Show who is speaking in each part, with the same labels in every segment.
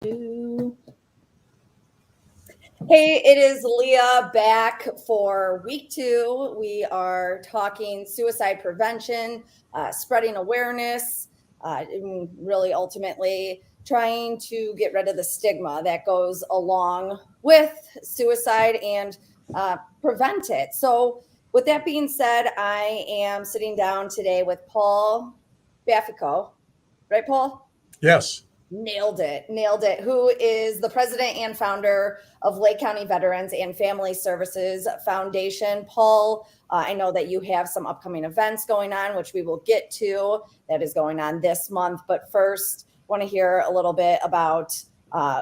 Speaker 1: Hey, it is Leah back for week 2. We are talking suicide prevention, spreading awareness, and really ultimately trying to get rid of the stigma that goes along with suicide and prevent it. So, with that being said, I am sitting down today with Paul Baffico. Right, Paul?
Speaker 2: Yes.
Speaker 1: Nailed it. Nailed it. Who is the president and founder of Lake County Veterans and Family Services Foundation. Paul, I know that you have some upcoming events going on, which we will get to, that is going on this month. But first, want to hear a little bit about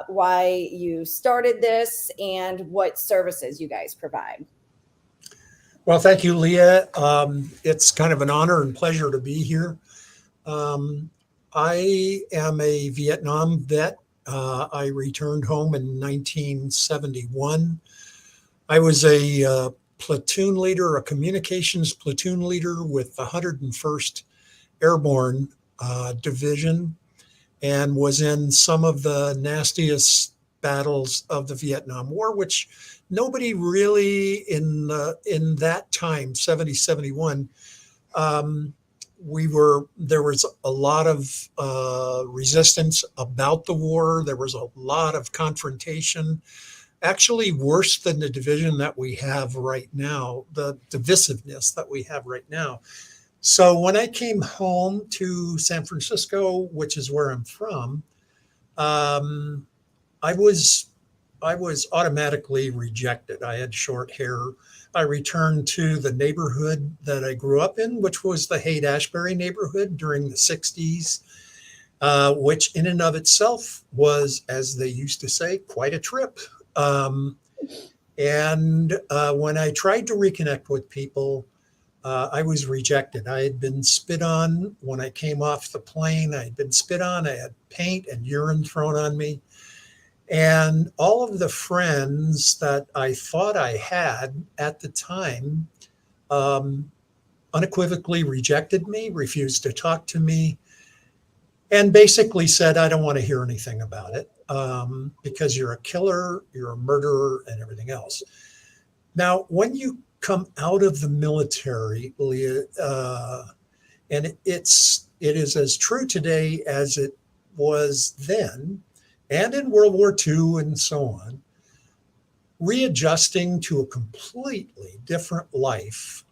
Speaker 1: why you started this and what services you guys provide.
Speaker 2: Well, thank you, Leah. It's kind of an honor and pleasure to be here. I am a Vietnam vet. I returned home in 1971. I was a platoon leader, a communications platoon leader with the 101st Airborne Division, and was in some of the nastiest battles of the Vietnam War, which nobody really in that time, 70, 71, there was a lot of resistance about the war. There was a lot of confrontation, actually worse than the division that we have right now, the divisiveness that we have right now. So when I came home to San Francisco, which is where I'm from, I was automatically rejected. I had short hair. I returned to the neighborhood that I grew up in, which was the Haight-Ashbury neighborhood during the 60s, which in and of itself was, as they used to say, quite a trip. And when I tried to reconnect with people, I was rejected. I had been spit on when I came off the plane. I had been spit on. I had paint and urine thrown on me. And all of the friends that I thought I had at the time unequivocally rejected me, refused to talk to me, and basically said, I don't want to hear anything about it because you're a killer, you're a murderer, and everything else. Now, when you come out of the military, Leah, and it is as true today as it was then, and in World War II and so on, readjusting to a completely different life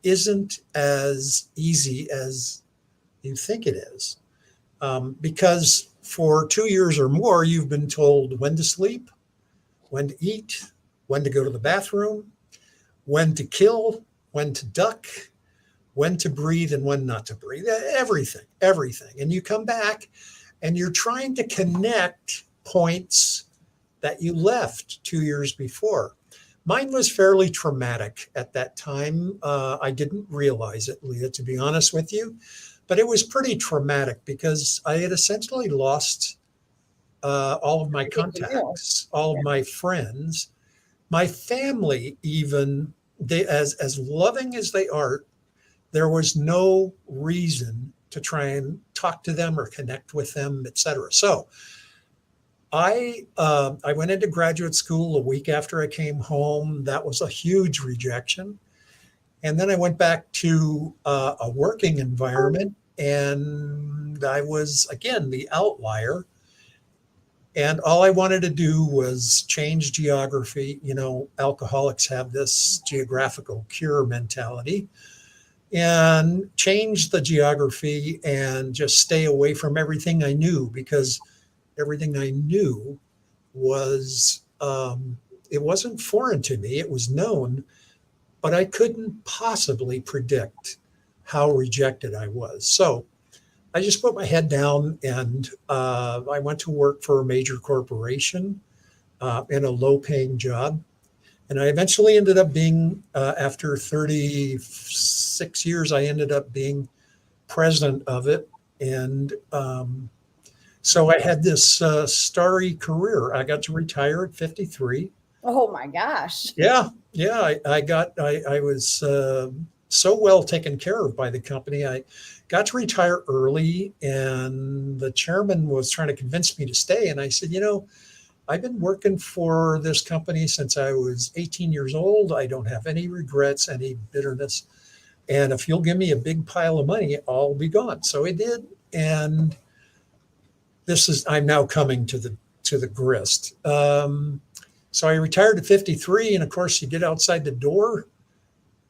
Speaker 2: isn't as easy as you think it is. Because for 2 years or more, you've been told when to sleep, when to eat, when to go to the bathroom, when to kill, when to duck, when to breathe and when not to breathe, everything. And you come back and you're trying to connect points that you left 2 years before. Mine was fairly traumatic at that time. I didn't realize it, Leah, to be honest with you, but it was pretty traumatic because I had essentially lost all of my contacts, all of my friends, my family, even. They, as loving as they are, there was no reason to try and talk to them or connect with them, etc. So I went into graduate school a week after I came home. That was a huge rejection. And then I went back to a working environment, and I was, again, the outlier. And all I wanted to do was change geography. You know, alcoholics have this geographical cure mentality, and change the geography and just stay away from everything I knew, because everything I knew was, it wasn't foreign to me. It was known, but I couldn't possibly predict how rejected I was. So I just put my head down, and I went to work for a major corporation in a low paying job. And I eventually ended up being, after 36 years, I ended up being president of it. And so I had this starry career. I got to retire at 53.
Speaker 1: Oh my gosh.
Speaker 2: Yeah. I was so well taken care of by the company. I got to retire early, and the chairman was trying to convince me to stay. And I said, I've been working for this company since I was 18 years old. I don't have any regrets, any bitterness. And if you'll give me a big pile of money, I'll be gone. So he did. And I'm now coming to the grist. So I retired at 53. And of course, you get outside the door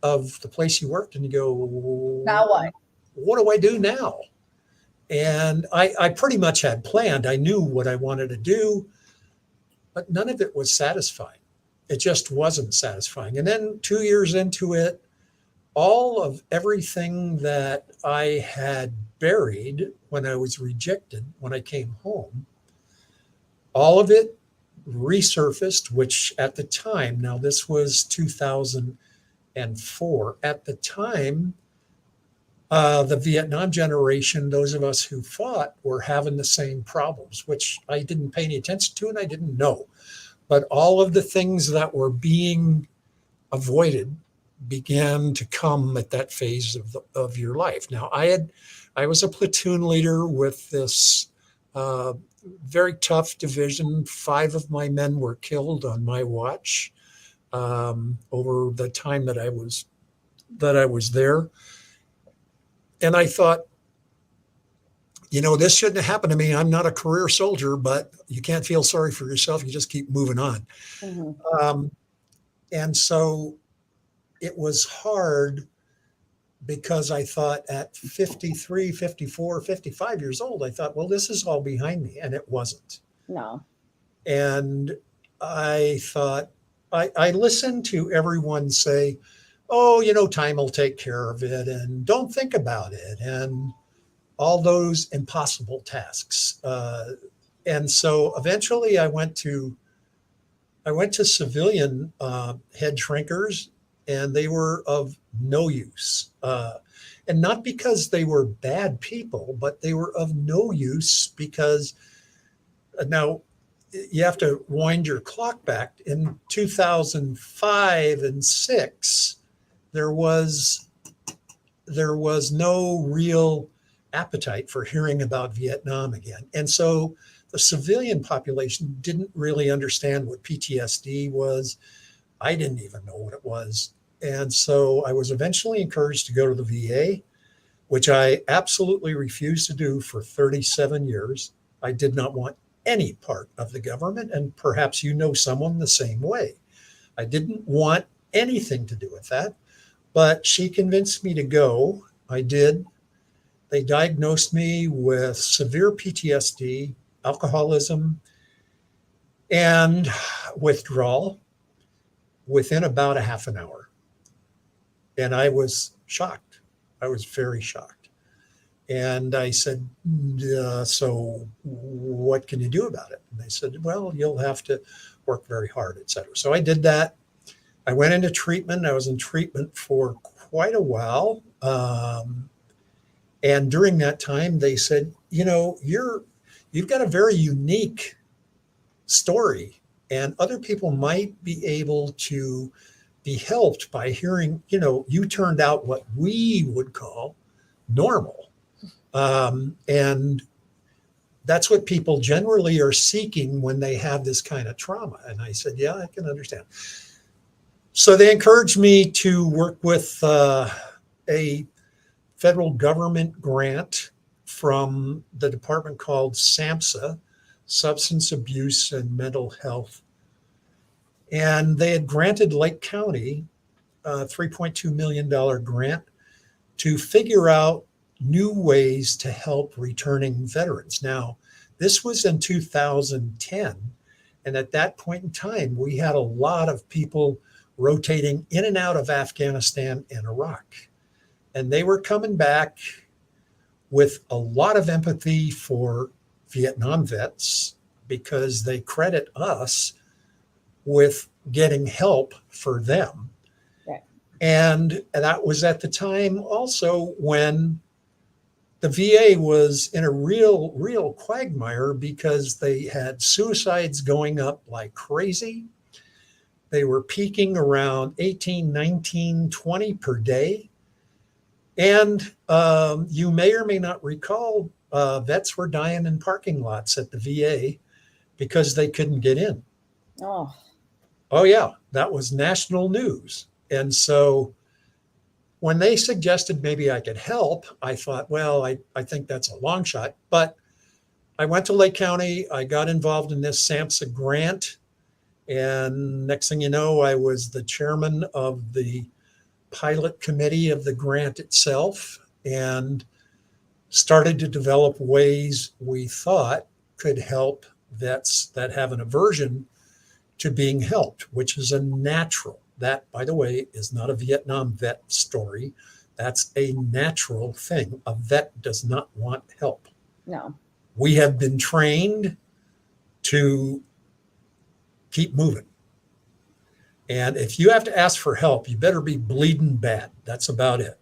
Speaker 2: of the place you worked and you go,
Speaker 1: Now what?
Speaker 2: What do I do now? And I pretty much had planned. I knew what I wanted to do, but none of it was satisfying. It just wasn't satisfying. And then 2 years into it, all of everything that I had buried when I was rejected, when I came home, all of it resurfaced, which at the time, now this was 2004, at the time, the Vietnam generation, those of us who fought, were having the same problems, which I didn't pay any attention to and I didn't know. But all of the things that were being avoided began to come at that phase of your life. Now, I was a platoon leader with this very tough division. 5 of my men were killed on my watch over the time that I was there. And I thought, this shouldn't have happened to me. I'm not a career soldier, but you can't feel sorry for yourself. You just keep moving on. Mm-hmm. And so it was hard because I thought at 53, 54, 55 years old, I thought, well, this is all behind me. And it wasn't.
Speaker 1: No.
Speaker 2: And I thought, I listened to everyone say, oh, time will take care of it and don't think about it. And all those impossible tasks. And so eventually I went to civilian head shrinkers, and they were of no use. And not because they were bad people, but they were of no use because now you have to wind your clock back. In 2005 and 6, there was no real appetite for hearing about Vietnam again. And so the civilian population didn't really understand what PTSD was. I didn't even know what it was. And so I was eventually encouraged to go to the VA, which I absolutely refused to do for 37 years. I did not want any part of the government, and perhaps someone the same way. I didn't want anything to do with that, but she convinced me to go. I did. They diagnosed me with severe PTSD, alcoholism, and withdrawal within about a half an hour. And I was shocked. I was very shocked. And I said, so what can you do about it? And they said, well, you'll have to work very hard, et cetera. So I did that. I went into treatment. I was in treatment for quite a while. And during that time, they said, you've got a very unique story, and other people might be able to be helped by hearing, you turned out what we would call normal. And that's what people generally are seeking when they have this kind of trauma. And I said, yeah, I can understand. So they encouraged me to work with a federal government grant from the department called SAMHSA, Substance Abuse and Mental Health. And they had granted Lake County a $3.2 million grant to figure out new ways to help returning veterans. Now, this was in 2010. And at that point in time, we had a lot of people rotating in and out of Afghanistan and Iraq. And they were coming back with a lot of empathy for Vietnam vets because they credit us with getting help for them. Right. And that was at the time also when the VA was in a real quagmire because they had suicides going up like crazy. They were peaking around 18, 19, 20 per day. And you may or may not recall, vets were dying in parking lots at the VA because they couldn't get in.
Speaker 1: Oh,
Speaker 2: Oh, yeah, that was national news. And so when they suggested maybe I could help, I thought, well, I think that's a long shot. But I went to Lake County. I got involved in this SAMHSA grant. And next thing you know, I was the chairman of the pilot committee of the grant itself and started to develop ways we thought could help vets that have an aversion to being helped, which is a natural. That, by the way, is not a Vietnam vet story. That's a natural thing. A vet does not want help.
Speaker 1: no.
Speaker 2: We have been trained to keep moving. And if you have to ask for help, you better be bleeding bad. That's about it.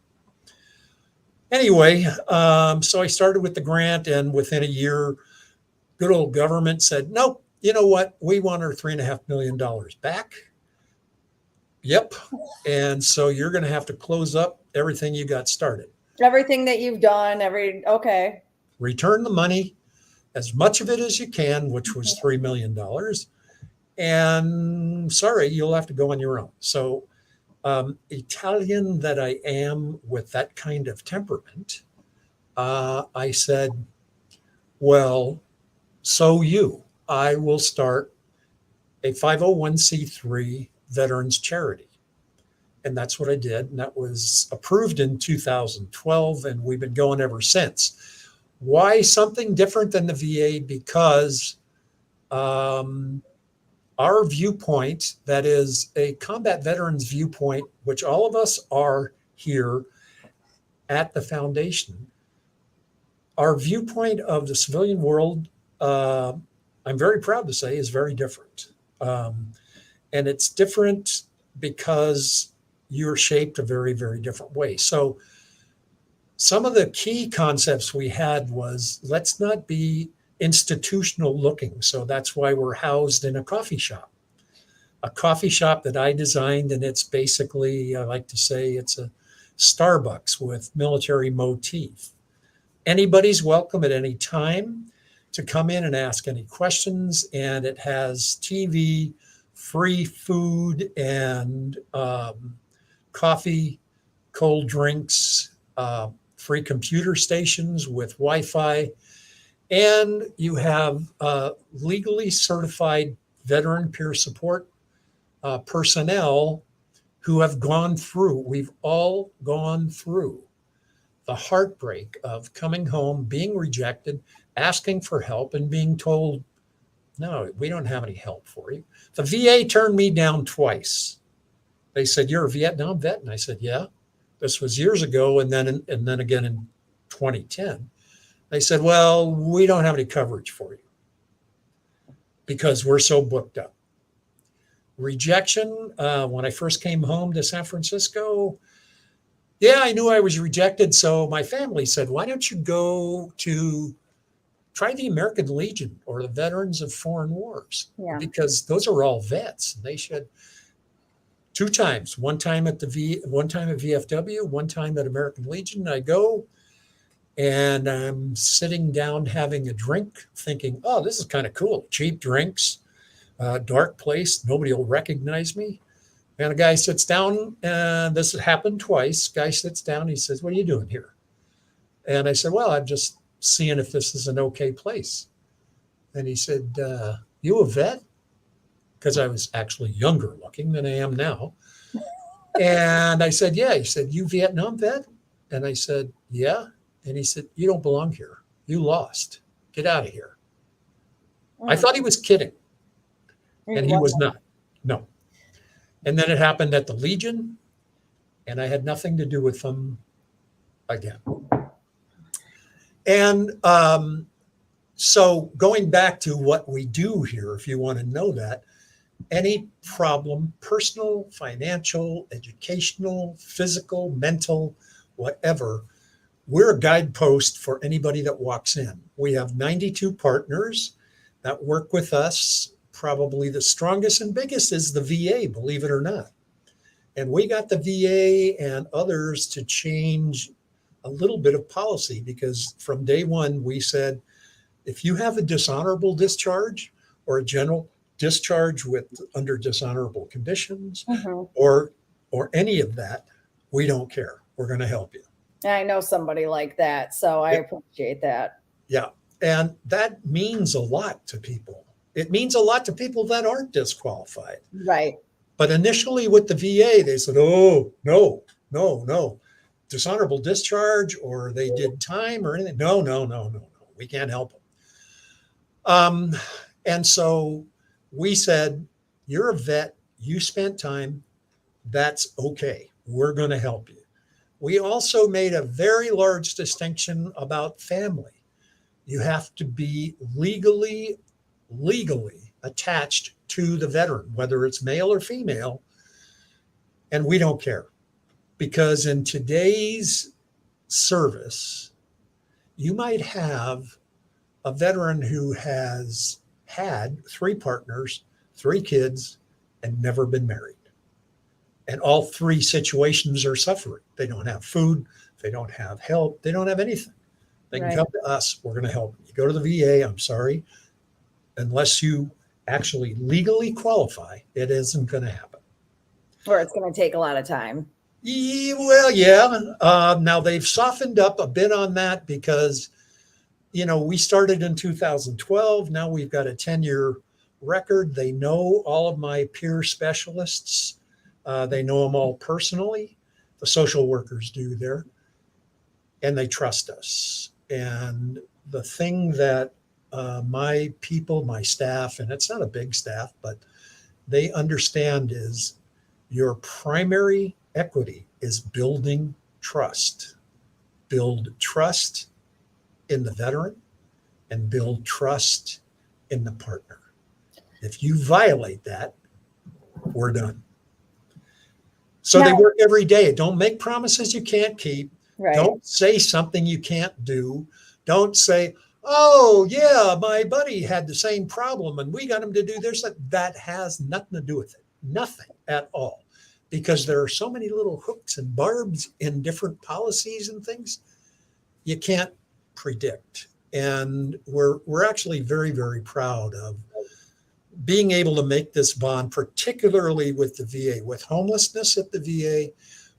Speaker 2: Anyway, so I started with the grant, and within a year, good old government said, nope, you know what? We want our $3.5 million back. Yep. And so you're going to have to close up everything you got started.
Speaker 1: Everything that you've done, okay.
Speaker 2: Return the money, as much of it as you can, which was $3 million. And sorry, you'll have to go on your own. So Italian that I am with that kind of temperament, I said, well, I will start a 501c3 veterans charity. And that's what I did. And that was approved in 2012. And we've been going ever since. Why something different than the VA? Because our viewpoint, that is a combat veterans viewpoint, which all of us are here at the foundation, our viewpoint of the civilian world, I'm very proud to say, is very different. And it's different because you're shaped a very, very different way. So some of the key concepts we had was, let's not be institutional looking. So that's why we're housed in a coffee shop that I designed. And it's basically, I like to say, it's a Starbucks with military motif. Anybody's welcome at any time to come in and ask any questions. And it has TV, free food, and coffee, cold drinks, free computer stations with Wi-Fi. And you have legally certified veteran peer support personnel who have gone through, we've all gone through the heartbreak of coming home, being rejected, asking for help, and being told, no, we don't have any help for you. The VA turned me down twice. They said, you're a Vietnam vet? And I said, yeah. This was years ago. And then again in 2010. They said, well, we don't have any coverage for you because we're so booked up. Rejection, when I first came home to San Francisco, yeah, I knew I was rejected. So my family said, why don't you go to try the American Legion or the Veterans of Foreign Wars?
Speaker 1: Yeah.
Speaker 2: Because those are all vets. They should. 2 times, one time at VFW, one time at American Legion. I go and I'm sitting down having a drink thinking, oh, this is kind of cool. Cheap drinks, dark place. Nobody will recognize me. And a guy sits down, and this happened twice. Guy sits down. He says, what are you doing here? And I said, well, I'm just seeing if this is an okay place. And he said, you a vet? Because I was actually younger looking than I am now. And I said, yeah. He said, you Vietnam vet? And I said, yeah. And he said, you don't belong here. You lost. Get out of here. I thought he was kidding. And he was not. No. And then it happened at the Legion, and I had nothing to do with them again. And so going back to what we do here, if you want to know that, any problem, personal, financial, educational, physical, mental, whatever, we're a guidepost for anybody that walks in. We have 92 partners that work with us. Probably the strongest and biggest is the VA, believe it or not. And we got the VA and others to change a little bit of policy, because from day one we said, if you have a dishonorable discharge or a general discharge with under dishonorable conditions,
Speaker 1: Mhm.
Speaker 2: or any of that, we don't care. We're going to help you.
Speaker 1: I know somebody like that, so I appreciate that.
Speaker 2: Yeah. And that means a lot to people. It means a lot to people that aren't disqualified.
Speaker 1: Right.
Speaker 2: But initially with the VA, they said, oh, no, no, no. Dishonorable discharge, or they did time or anything. No, no, no, no, no. We can't help them. And so we said, you're a vet, you spent time, that's okay. We're going to help you. We also made a very large distinction about family. You have to be legally attached to the veteran, whether it's male or female. And we don't care, because in today's service, you might have a veteran who has had 3 partners, 3 kids, and never been married. And all 3 situations are suffering. They don't have food, they don't have help, they don't have anything. They can come to us, we're going to help them. You go to the VA, I'm sorry, unless you actually legally qualify, it isn't going to happen.
Speaker 1: Or it's going to take a lot of time.
Speaker 2: Well, yeah. Now they've softened up a bit on that, because, we started in 2012. Now we've got a 10-year record. They know all of my peer specialists. They know them all personally. The social workers do there, and they trust us. And the thing that my people, my staff, and it's not a big staff, but they understand is your primary equity is building trust. Build trust in the veteran and build trust in the partner. If you violate that, we're done. So they work every day. Don't make promises you can't keep.
Speaker 1: Right.
Speaker 2: Don't say something you can't do. Don't say, oh, yeah, my buddy had the same problem and we got him to do this. That has nothing to do with it. Nothing at all. Because there are so many little hooks and barbs in different policies and things you can't predict. And we're actually very, very proud of being able to make this bond, particularly with the VA, with homelessness at the VA,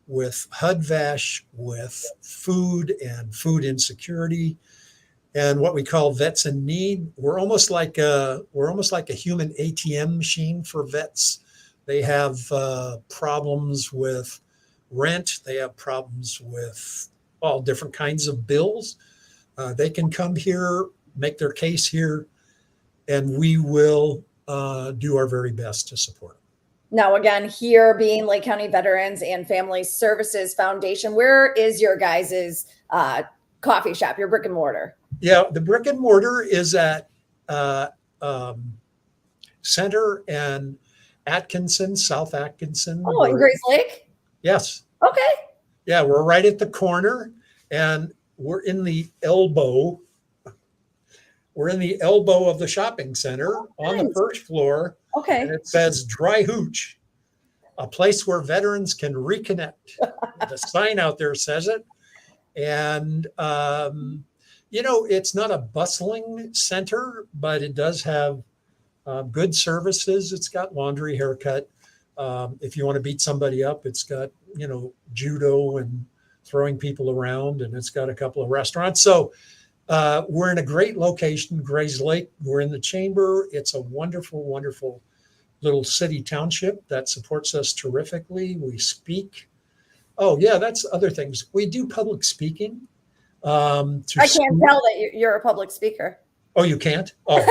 Speaker 2: with HUD-VASH, with food and food insecurity, and what we call vets in need. We're almost like a human ATM machine for vets. They have problems with rent. They have problems with all different kinds of bills. They can come here, make their case here, and we will do our very best to support them.
Speaker 1: Now, again, here being Lake County Veterans and Family Services Foundation, where is your guys' coffee shop, your brick and mortar?
Speaker 2: Yeah, the brick and mortar is at Center and Atkinson, South Atkinson.
Speaker 1: Oh, in Grace Lake?
Speaker 2: Yes.
Speaker 1: Okay.
Speaker 2: Yeah, we're right at the corner, and we're in the elbow. We're in the elbow of the shopping center on the first floor.
Speaker 1: Okay.
Speaker 2: And it says Dry Hooch, a place where veterans can reconnect. The sign out there says it. And, it's not a bustling center, but it does have good services. It's got laundry, haircut. If you want to beat somebody up, it's got, judo and throwing people around, and it's got a couple of restaurants. So we're in a great location, Grays Lake. We're in the chamber. It's a wonderful, wonderful little city township that supports us terrifically. We speak. Oh, yeah, that's other things. We do public speaking.
Speaker 1: I can't tell that you're a public speaker.
Speaker 2: Oh, you can't? Oh.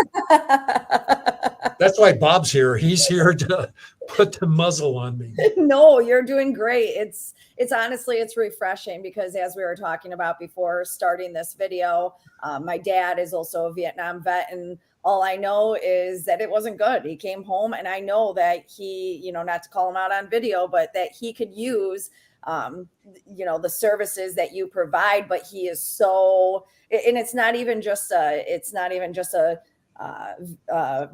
Speaker 2: That's why Bob's here. He's here to put the muzzle on me.
Speaker 1: No, you're doing great. It's honestly, it's refreshing, because as we were talking about before starting this video, my dad is also a Vietnam vet, and all I know is that it wasn't good. He came home, and I know that he, not to call him out on video, but that he could use the services that you provide. But he is so, and it's not even just a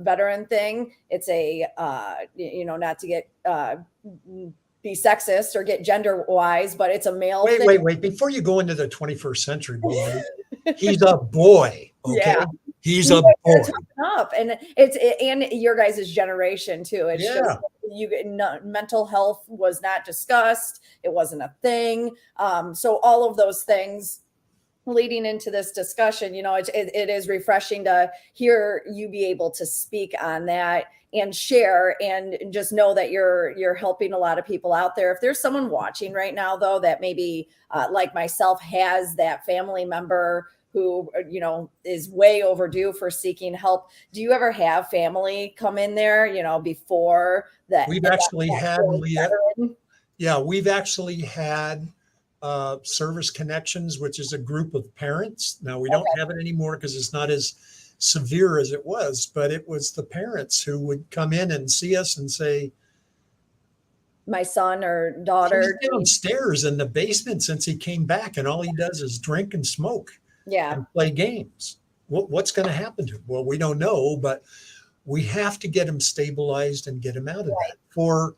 Speaker 1: veteran thing. It's a, not to get be sexist or get gender wise, but it's a male
Speaker 2: Wait,
Speaker 1: thing.
Speaker 2: wait. Before you go into the 21st century, boy, he's a boy. Okay.
Speaker 1: Yeah.
Speaker 2: He's
Speaker 1: You
Speaker 2: a
Speaker 1: guys
Speaker 2: boy.
Speaker 1: gotta toughen up, and and your guys' generation too. It's just
Speaker 2: Yeah.
Speaker 1: mental health was not discussed. It wasn't a thing. So all of those things leading into this discussion, it is refreshing to hear you be able to speak on that and share, and just know that you're helping a lot of people out there. If there's someone watching right now, though, that maybe like myself has that family member who is way overdue for seeking help, do you ever have family come in there before that?
Speaker 2: We've actually had, Leah.
Speaker 1: Veteran?
Speaker 2: Yeah, we've actually had Service Connections, which is a group of parents. Now we don't have it anymore because it's not as severe as it was, but it was the parents who would come in and see us and say,
Speaker 1: My son or daughter.
Speaker 2: he's downstairs in the basement since he came back, and all he does is drink and smoke
Speaker 1: Yeah.
Speaker 2: and play games. What's going to happen to him? Well, we don't know, but we have to get him stabilized and get him out of that. For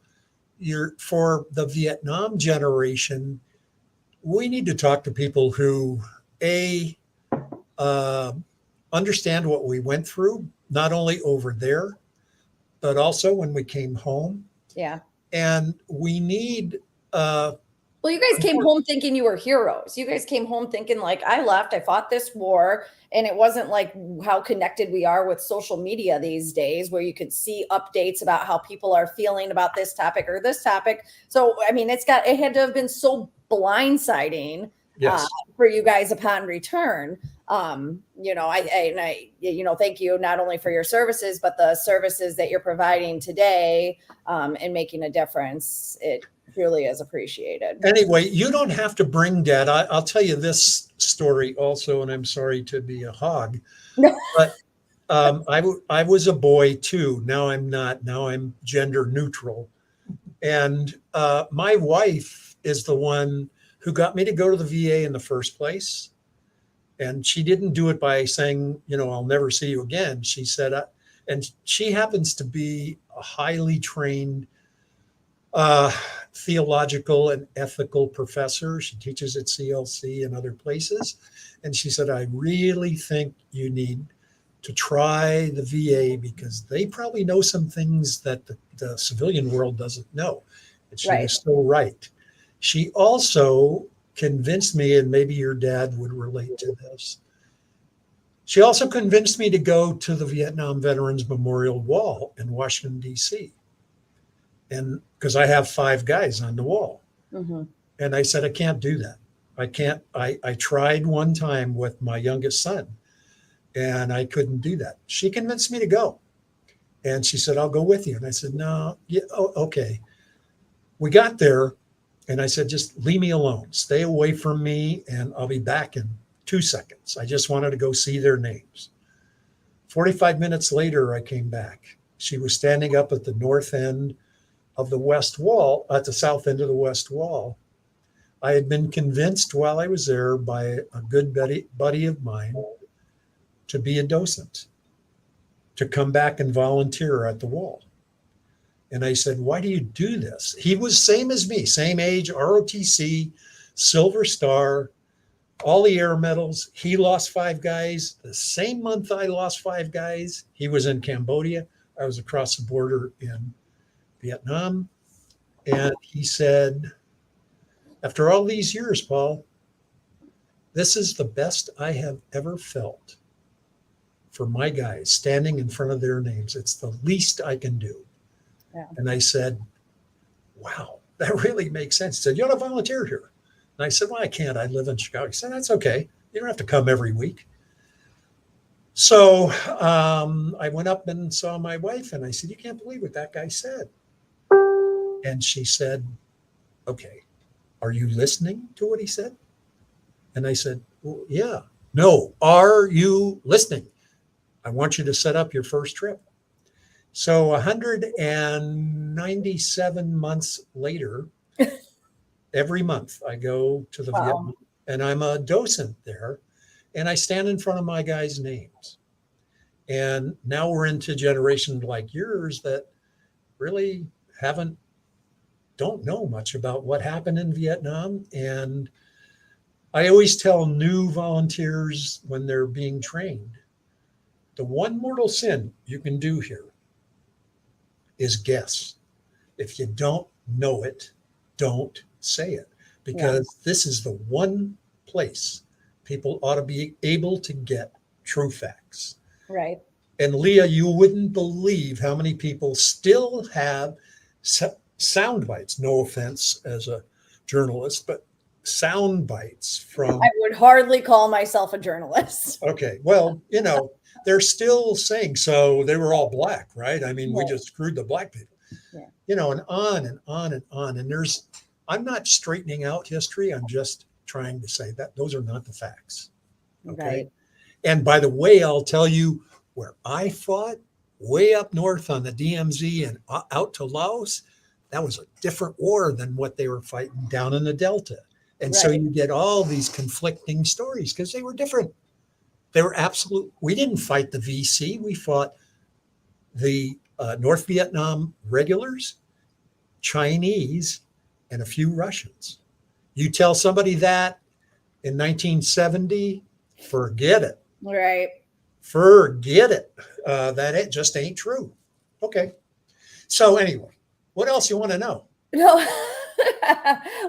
Speaker 2: the Vietnam generation, we need to talk to people who understand what we went through, not only over there, but also when we came home.
Speaker 1: Yeah.
Speaker 2: And we need
Speaker 1: well, you guys came home thinking you were heroes. You guys came home thinking, like, I left, I fought this war. And it wasn't like how connected we are with social media these days, where you could see updates about how people are feeling about this topic or this topic. So, I mean, it had to have been so blindsiding for you guys upon return. I thank you not only for your services, but the services that you're providing today, and making a difference. It truly is appreciated.
Speaker 2: Anyway, you don't have to bring Dad. I'll tell you this story also, and I'm sorry to be a hog, but I was a boy too. Now I'm not. Now I'm gender neutral, and my wife is the one who got me to go to the VA in the first place. And she didn't do it by saying, I'll never see you again. She said, and she happens to be a highly trained theological and ethical professor. She teaches at CLC and other places. And she said, I really think you need to try the VA because they probably know some things that the civilian world doesn't know. And she was so right. She also convinced me, and maybe your dad would relate to this. She also convinced me to go to the Vietnam Veterans Memorial Wall in Washington, D.C. And because I have 5 guys on the wall. Mm-hmm. And I said, I can't do that. I can't. I tried one time with my youngest son and I couldn't do that. She convinced me to go. And she said, I'll go with you. And I said, no, yeah, okay. We got there. And I said, just leave me alone. Stay away from me, and I'll be back in 2 seconds. I just wanted to go see their names. 45 minutes later, I came back. She was standing up at the north end of the West Wall, at the south end of the West Wall. I had been convinced while I was there by a good buddy of mine to be a docent, to come back and volunteer at the wall. And I said, why do you do this? He was same as me, same age, ROTC, Silver Star, all the air medals. He lost 5 guys. The same month I lost 5 guys. He was in Cambodia. I was across the border in Vietnam. And he said, after all these years, Paul, this is the best I have ever felt for my guys standing in front of their names. It's the least I can do. Yeah. And I said, wow, that really makes sense. He said, you ought to volunteer here. And I said, well, I can't. I live in Chicago. He said, that's okay. You don't have to come every week. So I went up and saw my wife and I said, you can't believe what that guy said. And she said, okay, are you listening to what he said? And I said, well, yeah. No, are you listening? I want you to set up your first trip. So 197 months later, every month I go to the Vietnam, and I'm a docent there, and I stand in front of my guys' names. And now we're into generations like yours that really haven't don't know much about what happened in Vietnam. And I always tell new volunteers when they're being trained, the one mortal sin you can do here is guess. If you don't know it, don't say it, because this is the one place people ought to be able to get true facts.
Speaker 1: Right.
Speaker 2: And Leah, you wouldn't believe how many people still have sound bites. No offense as a journalist, but sound bites from.
Speaker 1: I would hardly call myself a journalist.
Speaker 2: Okay, well, they're still saying so. They were all black, right? I mean, we
Speaker 1: Right.
Speaker 2: just screwed the black people.
Speaker 1: Yeah.
Speaker 2: And on and on and on. And I'm not straightening out history. I'm just trying to say that those are not the facts. Okay.
Speaker 1: Right.
Speaker 2: And by the way, I'll tell you where I fought way up north on the DMZ and out to Laos. That was a different war than what they were fighting down in the Delta. And so
Speaker 1: Right.
Speaker 2: you get all these conflicting stories because they were different. They were absolute. We didn't fight the VC. We fought the North Vietnam regulars, Chinese, and a few Russians. You tell somebody that in 1970, forget it.
Speaker 1: Right.
Speaker 2: Forget it. That it just ain't true. Okay. So anyway, what else you want to know?
Speaker 1: No.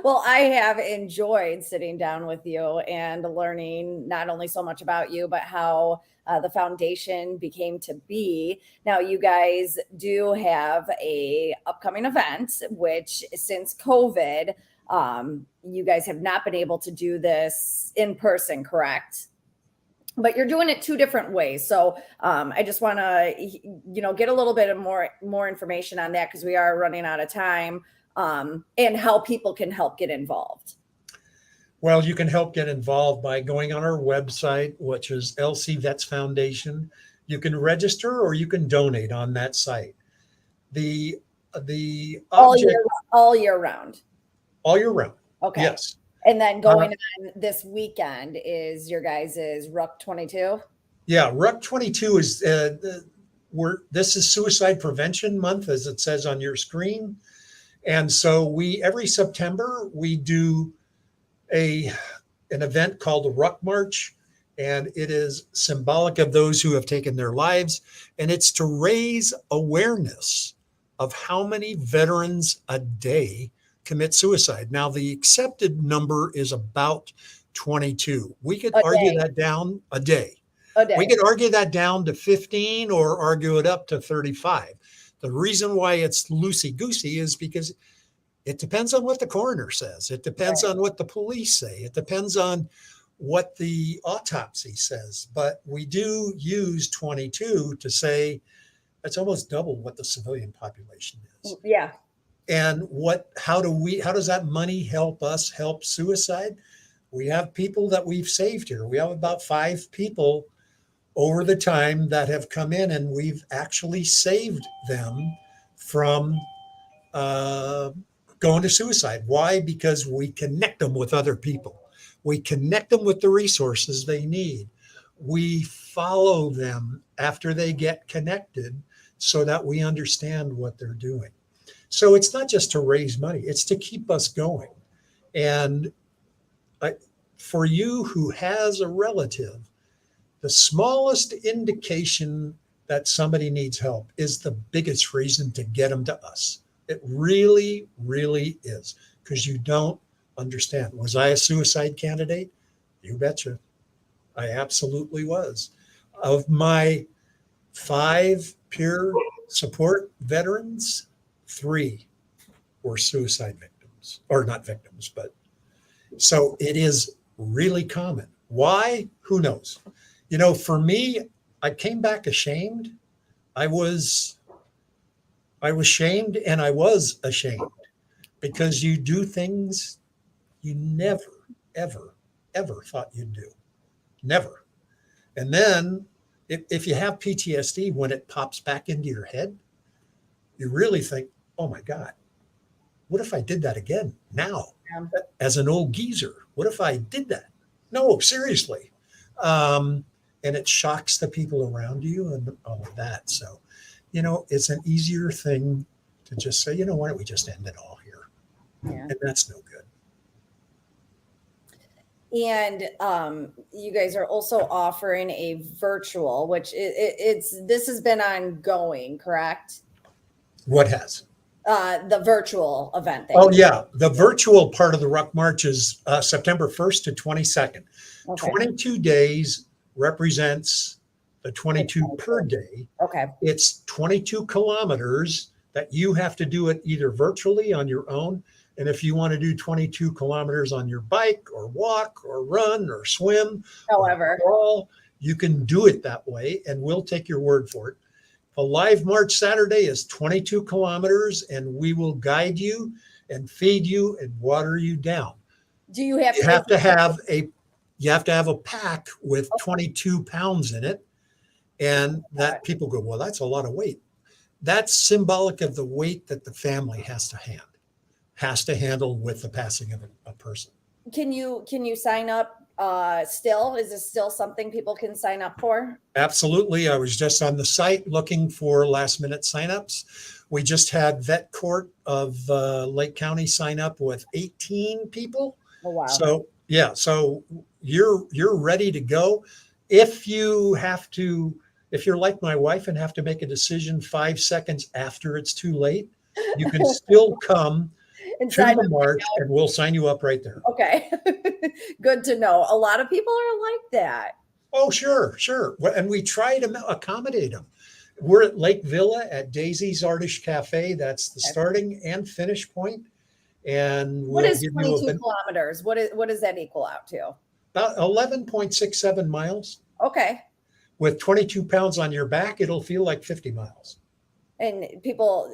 Speaker 1: Well, I have enjoyed sitting down with you and learning not only so much about you, but how the foundation became to be. Now, you guys do have a upcoming event, which since COVID, you guys have not been able to do this in person, correct? But you're doing it two different ways. So I just want to, get a little bit of more information on that because we are running out of time, and how people can help get involved.
Speaker 2: Well, you can help get involved by going on our website, which is LC Vets Foundation. You can register or you can donate on that site. The object
Speaker 1: All year round.
Speaker 2: all year round.
Speaker 1: Okay.
Speaker 2: Yes.
Speaker 1: And then going on this weekend is your guys's Ruck 22.
Speaker 2: Yeah, Ruck 22 is this is Suicide Prevention Month, as it says on your screen, and so every September we do an event called the Ruck March, and it is symbolic of those who have taken their lives, and it's to raise awareness of how many veterans a day commit suicide. Now, the accepted number is about 22. We could argue that down a day. We could argue that down to 15 or argue it up to 35. The reason why it's loosey-goosey is because it depends on what the coroner says. It depends on what the police say. It depends on what the autopsy says. But we do use 22 to say that's almost double what the civilian population is.
Speaker 1: Yeah.
Speaker 2: And how does that money help us help suicide? We have people that we've saved here. We have about 5 people over the time that have come in, and we've actually saved them from going to suicide. Why? Because we connect them with other people. We connect them with the resources they need. We follow them after they get connected so that we understand what they're doing. So it's not just to raise money, it's to keep us going. And for you who has a relative, the smallest indication that somebody needs help is the biggest reason to get them to us. It really, really is, because you don't understand. Was I a suicide candidate? You betcha. I absolutely was. Of my 5 peer support veterans, 3 were suicide victims, or not victims, but so it is really common. Why? Who knows? For me, I came back ashamed. I was shamed, and I was ashamed because you do things you never, ever, ever thought you'd do. Never. And then if you have PTSD, when it pops back into your head, you really think, oh my God, what if I did that again now as an old geezer? What if I did that? No, seriously. And it shocks the people around you and all of that. So, it's an easier thing to just say, why don't we just end it all here?
Speaker 1: Yeah.
Speaker 2: And that's no good.
Speaker 1: And you guys are also offering a virtual, which this has been ongoing, correct?
Speaker 2: What has?
Speaker 1: The virtual event.
Speaker 2: Oh, yeah. The virtual part of the Ruck March is September 1st to 22nd.
Speaker 1: Okay.
Speaker 2: 22 days represents the 22 per day.
Speaker 1: Okay.
Speaker 2: It's 22 kilometers that you have to do it either virtually on your own. And if you want to do 22 kilometers on your bike or walk or run or swim,
Speaker 1: However,
Speaker 2: or crawl, you can do it that way, and we'll take your word for it. A live March Saturday is 22 kilometers, and we will guide you and feed you and water you down.
Speaker 1: do you have
Speaker 2: You have to have a pack with 22 pounds in it, and that people go, well, that's a lot of weight. That's symbolic of the weight that the family has to handle with the passing of a person.
Speaker 1: Can you sign up still? Is this still something people can sign up for?
Speaker 2: Absolutely. I was just on the site looking for last minute signups. We just had Vet Court of Lake County sign up with 18 people.
Speaker 1: Oh, wow.
Speaker 2: So yeah, so you're ready to go. If you're like my wife and have to make a decision 5 seconds after it's too late, you can still come to the march and we'll sign you up right there.
Speaker 1: Okay. Good to know. A lot of people are like that.
Speaker 2: Oh, sure. And we try to accommodate them. We're at Lake Villa at Daisy's Artish Cafe. That's the starting and finish point. And
Speaker 1: what is 22 kilometers? What does that equal out to?
Speaker 2: About 11.67 miles.
Speaker 1: Okay.
Speaker 2: With 22 pounds on your back, it'll feel like 50 miles.
Speaker 1: And people,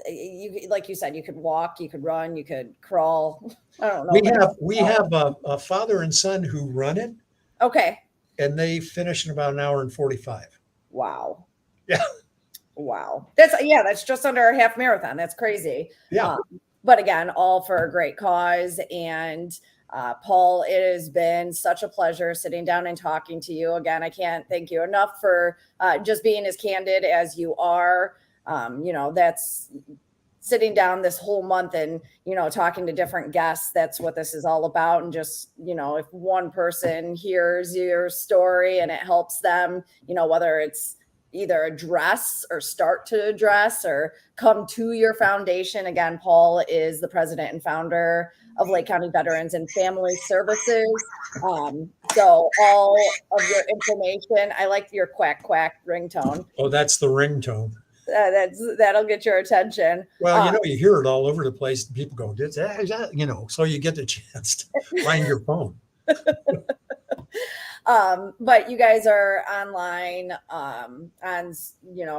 Speaker 1: like you said, you could walk, you could run, you could crawl. I don't know.
Speaker 2: We have a father and son who run it.
Speaker 1: Okay.
Speaker 2: And they finish in about an hour and 45.
Speaker 1: Wow.
Speaker 2: Yeah.
Speaker 1: Wow. That's just under a half marathon. That's crazy.
Speaker 2: Yeah.
Speaker 1: But again, all for a great cause. And Paul, it has been such a pleasure sitting down and talking to you. Again, I can't thank you enough for just being as candid as you are. That's sitting down this whole month and, talking to different guests. That's what this is all about. And just, if one person hears your story and it helps them, whether it's either address or start to address or come to your foundation. Again, Paul is the president and founder of Lake County Veterans and Family Services. So all of your information, I like your quack quack ringtone.
Speaker 2: Oh, that's the ringtone.
Speaker 1: That'll get your attention.
Speaker 2: Well, you hear it all over the place. People go, is that, so you get the chance to find your phone.
Speaker 1: But you guys are online on,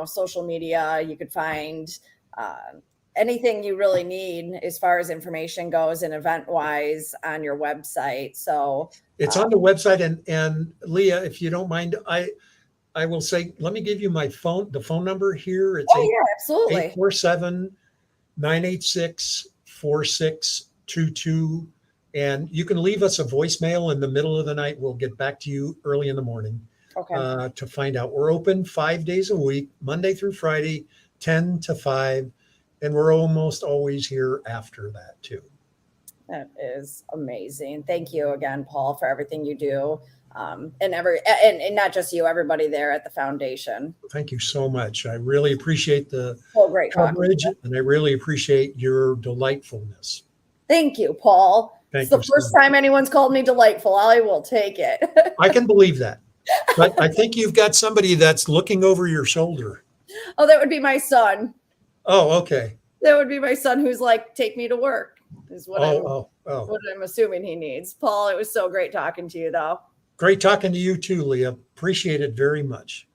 Speaker 1: social media. You could find anything you really need as far as information goes and event wise on your website. So
Speaker 2: it's on the website. And Leah, if you don't mind, I will say, let me give you the phone number here. It's
Speaker 1: absolutely.
Speaker 2: 847-986-4622. And you can leave us a voicemail in the middle of the night. We'll get back to you early in the morning to find out. We're open 5 days a week, Monday through Friday, 10 to 5. And we're almost always here after that too.
Speaker 1: That is amazing. Thank you again, Paul, for everything you do. And not just you, everybody there at the foundation.
Speaker 2: Thank you so much. I really appreciate the
Speaker 1: great
Speaker 2: coverage, and I really appreciate your delightfulness.
Speaker 1: Thank you, Paul.
Speaker 2: It's
Speaker 1: the first time anyone's called me delightful. I will take it.
Speaker 2: I can believe that. But I think you've got somebody that's looking over your shoulder.
Speaker 1: Oh, that would be my son.
Speaker 2: Oh, okay.
Speaker 1: That would be my son who's like, take me to work, is what
Speaker 2: what
Speaker 1: I'm assuming he needs. Paul, it was so great talking to you, though.
Speaker 2: Great talking to you too, Leah. Appreciate it very much.